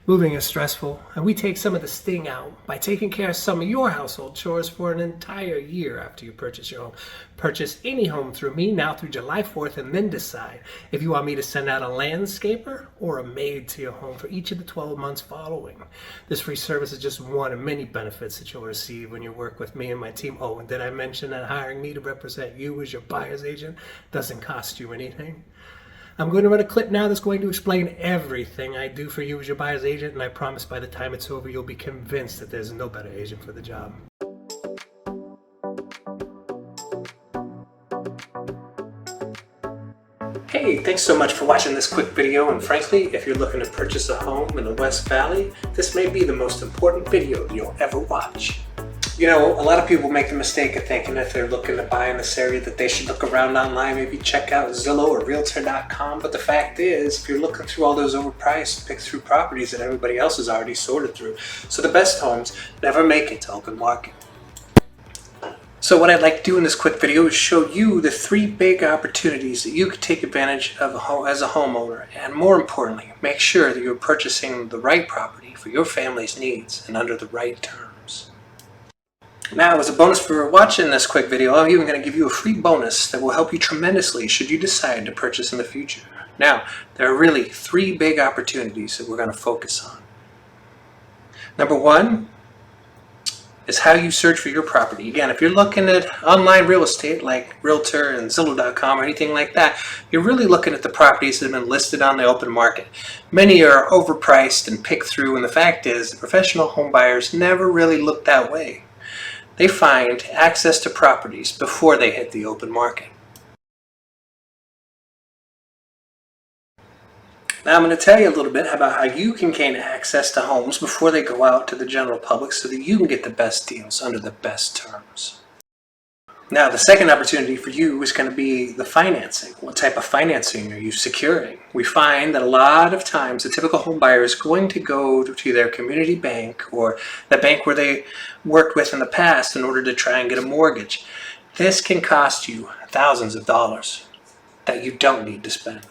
Moving is stressful, and we take some of the sting out by taking care of some of your household chores for an entire year after you purchase your home. Purchase any home through me now through July 4th and then decide if you want me to send out a landscaper or a maid to your home for each of the 12 months following. This free service is just one of many benefits that you'll receive when you work with me and my team. Oh, and did I mention that hiring me to represent you as your buyer's agent doesn't cost you anything? I'm going to run a clip now that's going to explain everything I do for you as your buyer's agent, and I promise by the time it's over, you'll be convinced that there's no better agent for the job. Hey, thanks so much for watching this quick video, and frankly, if you're looking to purchase a home in the West Valley, this may be the most important video you'll ever watch. You know, a lot of people make the mistake of thinking if they're looking to buy in this area that they should look around online, maybe check out Zillow or Realtor.com. But the fact is, if you're looking through all those overpriced, pick-through properties that everybody else has already sorted through. So the best homes never make it to open market. So what I'd like to do in this quick video is show you the 3 big opportunities that you could take advantage of as a homeowner. And more importantly, make sure that you're purchasing the right property for your family's needs and under the right terms. Now, as a bonus for watching this quick video, I'm even going to give you a free bonus that will help you tremendously should you decide to purchase in the future. Now, there are really 3 big opportunities that we're going to focus on. Number 1 is how you search for your property. Again, if you're looking at online real estate like Realtor and Zillow.com or anything like that, you're really looking at the properties that have been listed on the open market. Many are overpriced and picked through, and the fact is that professional home buyers never really look that way. They find access to properties before they hit the open market. Now I'm going to tell you a little bit about how you can gain access to homes before they go out to the general public so that you can get the best deals under the best terms. Now, the second opportunity for you is going to be the financing. What type of financing are you securing? We find that a lot of times a typical home buyer is going to go to their community bank or the bank where they worked with in the past in order to try and get a mortgage. This can cost you thousands of dollars that you don't need to spend.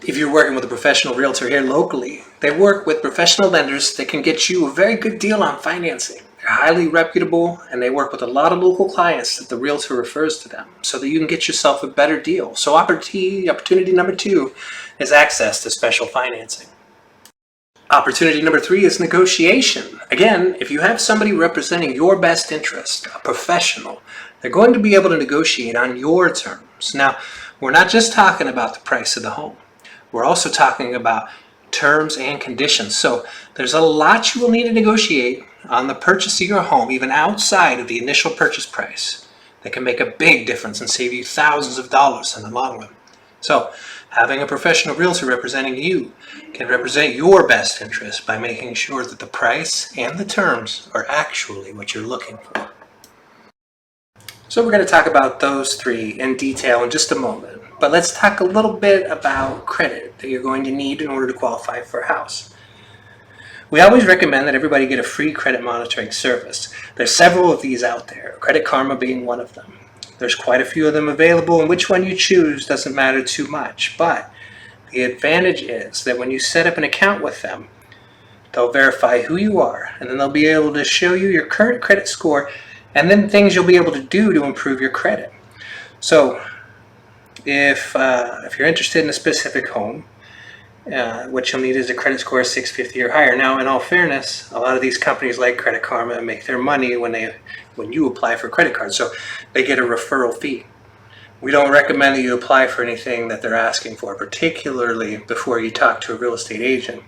If you're working with a professional realtor here locally, they work with professional lenders that can get you a very good deal on financing. They're highly reputable, and they work with a lot of local clients that the realtor refers to them so that you can get yourself a better deal. So opportunity number 2 is access to special financing. Opportunity number 3 is negotiation. Again, if you have somebody representing your best interest, a professional, they're going to be able to negotiate on your terms. Now, we're not just talking about the price of the home. We're also talking about terms and conditions. So there's a lot you will need to negotiate on the purchase of your home, even outside of the initial purchase price, that can make a big difference and save you thousands of dollars in the long run. So having a professional realtor representing you can represent your best interest by making sure that the price and the terms are actually what you're looking for. So we're going to talk about those 3 in detail in just a moment. But let's talk a little bit about credit that you're going to need in order to qualify for a house. We always recommend that everybody get a free credit monitoring service. There's several of these out there, Credit Karma being one of them. There's quite a few of them available, and which one you choose doesn't matter too much. But the advantage is that when you set up an account with them, they'll verify who you are, and then they'll be able to show you your current credit score and then things you'll be able to do to improve your credit. So if you're interested in a specific home, what you'll need is a credit score of 650 or higher. Now, in all fairness, a lot of these companies like Credit Karma make their money when you apply for a credit card, so they get a referral fee. We don't recommend that you apply for anything that they're asking for, particularly before you talk to a real estate agent.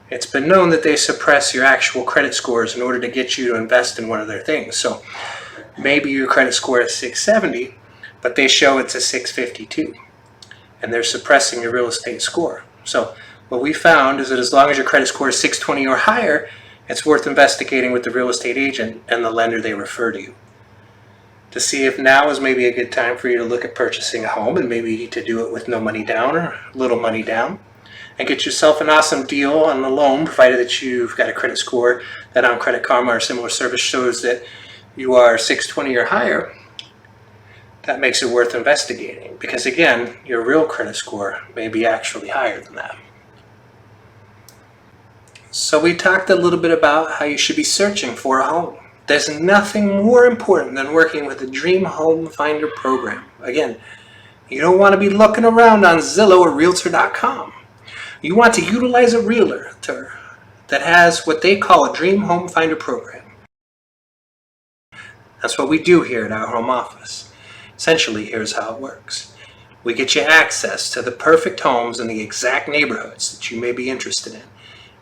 It's been known that they suppress your actual credit scores in order to get you to invest in one of their things. So maybe your credit score is 670, but they show it's a 652, and they're suppressing your real estate score. So what we found is that as long as your credit score is 620 or higher, it's worth investigating with the real estate agent and the lender they refer to you to see if now is maybe a good time for you to look at purchasing a home, and maybe to do it with no money down or little money down, and get yourself an awesome deal on the loan, provided that you've got a credit score that on Credit Karma or similar service shows that you are 620 or higher. That makes it worth investigating, because again, your real credit score may be actually higher than that. So we talked a little bit about how you should be searching for a home. There's nothing more important than working with the Dream Home Finder program. Again, you don't want to be looking around on Zillow or Realtor.com. You want to utilize a realtor that has what they call a Dream Home Finder program. That's what we do here at our home office. Essentially, here's how it works. We get you access to the perfect homes in the exact neighborhoods that you may be interested in.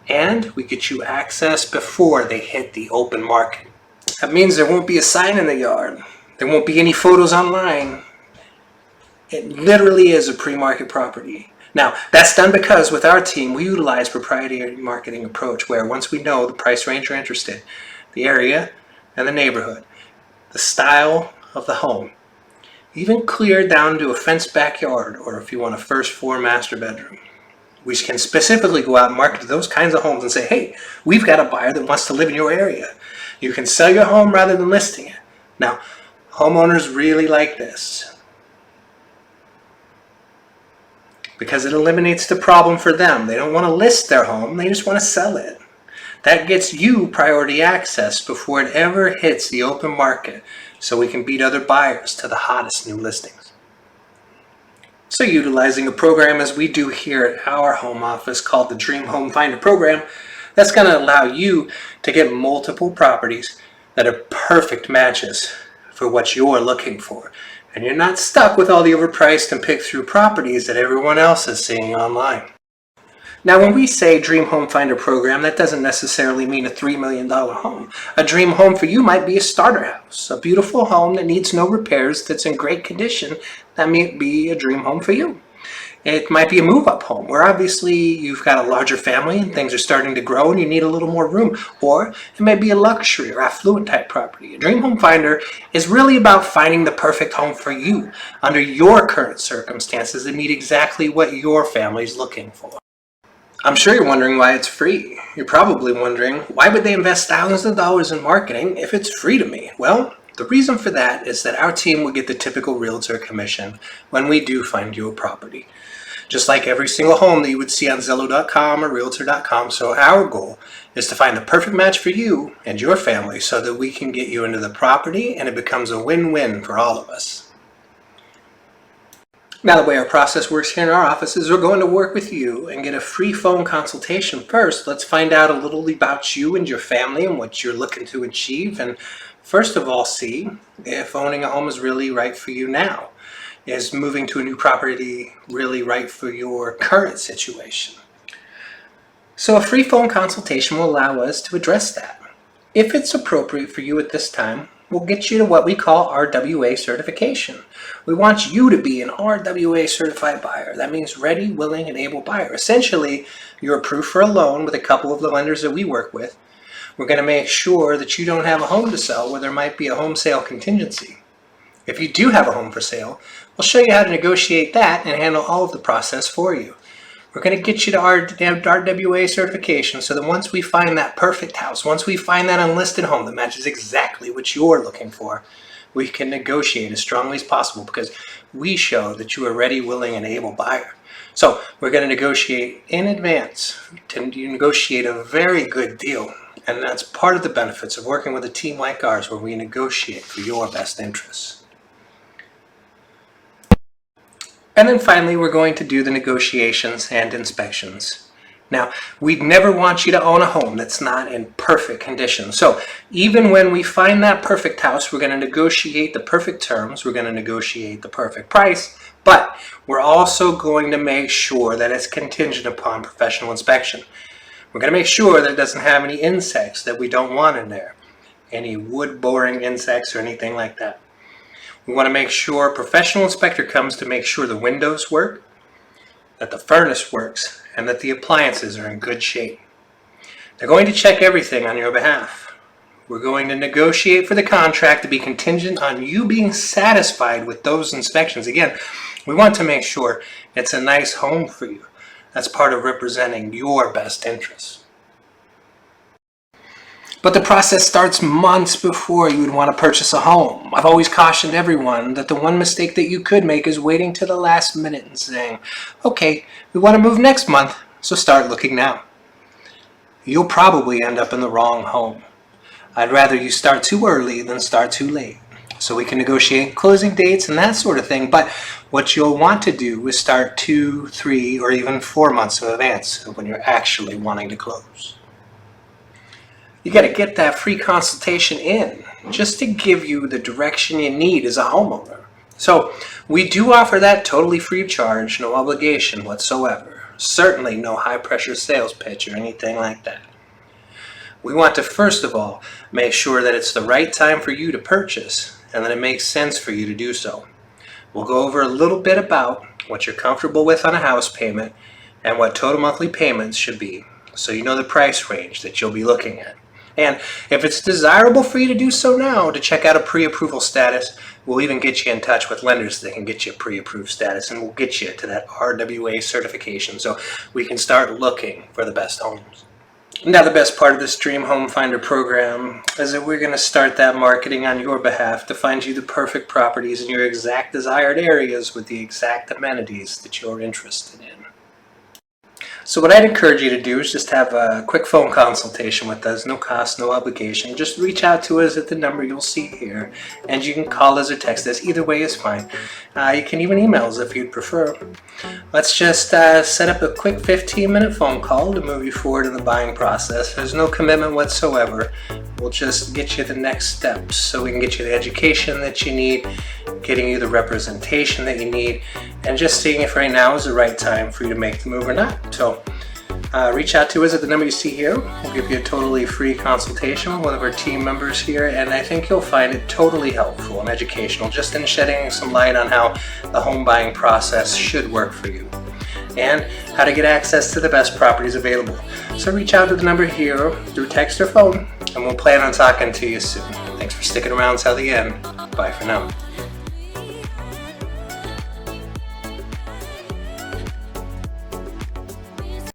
And we get you access before they hit the open market. That means there won't be a sign in the yard. There won't be any photos online. It literally is a pre-market property. Now, that's done because with our team, we utilize proprietary marketing approach where once we know the price range you're interested, the area and the neighborhood, the style of the home, even clear down to a fenced backyard, or if you want a first floor master bedroom. We can specifically go out and market to those kinds of homes and say, hey, we've got a buyer that wants to live in your area. You can sell your home rather than listing it. Now, homeowners really like this because it eliminates the problem for them. They don't want to list their home, they just want to sell it. That gets you priority access before it ever hits the open market so we can beat other buyers to the hottest new listings. So utilizing a program as we do here at our home office called the Dream Home Finder program, that's going to allow you to get multiple properties that are perfect matches for what you're looking for. And you're not stuck with all the overpriced and pick through properties that everyone else is seeing online. Now, when we say Dream Home Finder program, that doesn't necessarily mean a $3 million home. A dream home for you might be a starter house, a beautiful home that needs no repairs, that's in great condition. That may be a dream home for you. It might be a move-up home where obviously you've got a larger family and things are starting to grow and you need a little more room. Or it may be a luxury or affluent type property. A Dream Home Finder is really about finding the perfect home for you under your current circumstances to meet exactly what your family is looking for. I'm sure you're wondering why it's free. You're probably wondering, why would they invest thousands of dollars in marketing if it's free to me? Well, the reason for that is that our team will get the typical realtor commission when we do find you a property. Just like every single home that you would see on Zillow.com or Realtor.com. So our goal is to find the perfect match for you and your family so that we can get you into the property and it becomes a win-win for all of us. Now, the way our process works here in our office is we're going to work with you and get a free phone consultation first. Let's find out a little about you and your family and what you're looking to achieve. And first of all, see if owning a home is really right for you now. Is moving to a new property really right for your current situation? So a free phone consultation will allow us to address that. If it's appropriate for you at this time, we'll get you to what we call RWA certification. We want you to be an RWA certified buyer. That means ready, willing, and able buyer. Essentially, you're approved for a loan with a couple of the lenders that we work with. We're going to make sure that you don't have a home to sell where there might be a home sale contingency. If you do have a home for sale, we'll show you how to negotiate that and handle all of the process for you. We're going to get you to our RWA certification so that once we find that perfect house, once we find that unlisted home that matches exactly what you're looking for, we can negotiate as strongly as possible because we show that you are ready, willing, and able buyer. So we're going to negotiate in advance to negotiate a very good deal. And that's part of the benefits of working with a team like ours where we negotiate for your best interests. And then finally, we're going to do the negotiations and inspections. Now, we'd never want you to own a home that's not in perfect condition. So even when we find that perfect house, we're going to negotiate the perfect terms, we're going to negotiate the perfect price, but we're also going to make sure that it's contingent upon professional inspection. We're going to make sure that it doesn't have any insects that we don't want in there, any wood boring insects or anything like that. We want to make sure a professional inspector comes to make sure the windows work, that the furnace works, and that the appliances are in good shape. They're going to check everything on your behalf. We're going to negotiate for the contract to be contingent on you being satisfied with those inspections. Again, we want to make sure it's a nice home for you. That's part of representing your best interests. But the process starts months before you would want to purchase a home. I've always cautioned everyone that the one mistake that you could make is waiting to the last minute and saying, okay, we want to move next month, so start looking now. you'll probably end up in the wrong home. I'd rather you start too early than start too late. So we can negotiate closing dates and that sort of thing, but what you'll want to do is start 2, 3, or even 4 months in advance of when you're actually wanting to close. You got to get that free consultation in just to give you the direction you need as a homeowner. So we do offer that totally free of charge, no obligation whatsoever. Certainly no high pressure sales pitch or anything like that. We want to first of all make sure that it's the right time for you to purchase and that it makes sense for you to do so. We'll go over a little bit about what you're comfortable with on a house payment and what total monthly payments should be, so you know the price range that you'll be looking at. And if it's desirable for you to do so now, to check out a pre-approval status, we'll even get you in touch with lenders that can get you a pre-approved status, and we'll get you to that RWA certification so we can start looking for the best homes. Now, the best part of this Dream Home Finder program is that we're going to start that marketing on your behalf to find you the perfect properties in your exact desired areas with the exact amenities that you're interested in. So what I'd encourage you to do is just have a quick phone consultation with us, no cost, no obligation. Just reach out to us at the number you'll see here, and you can call us or text us. Either way is fine. You can even email us if you'd prefer. Let's just set up a quick 15-minute phone call to move you forward in the buying process. There's no commitment whatsoever. We'll just get you the next steps so we can get you the education that you need, getting you the representation that you need, and just seeing if right now is the right time for you to make the move or not. So reach out to us at the number you see here. We'll give you a totally free consultation with one of our team members here, and I think you'll find it totally helpful and educational, just in shedding some light on how the home buying process should work for you and how to get access to the best properties available. So reach out to the number here through text or phone, and we'll plan on talking to you soon. Thanks for sticking around till the end. Bye for now.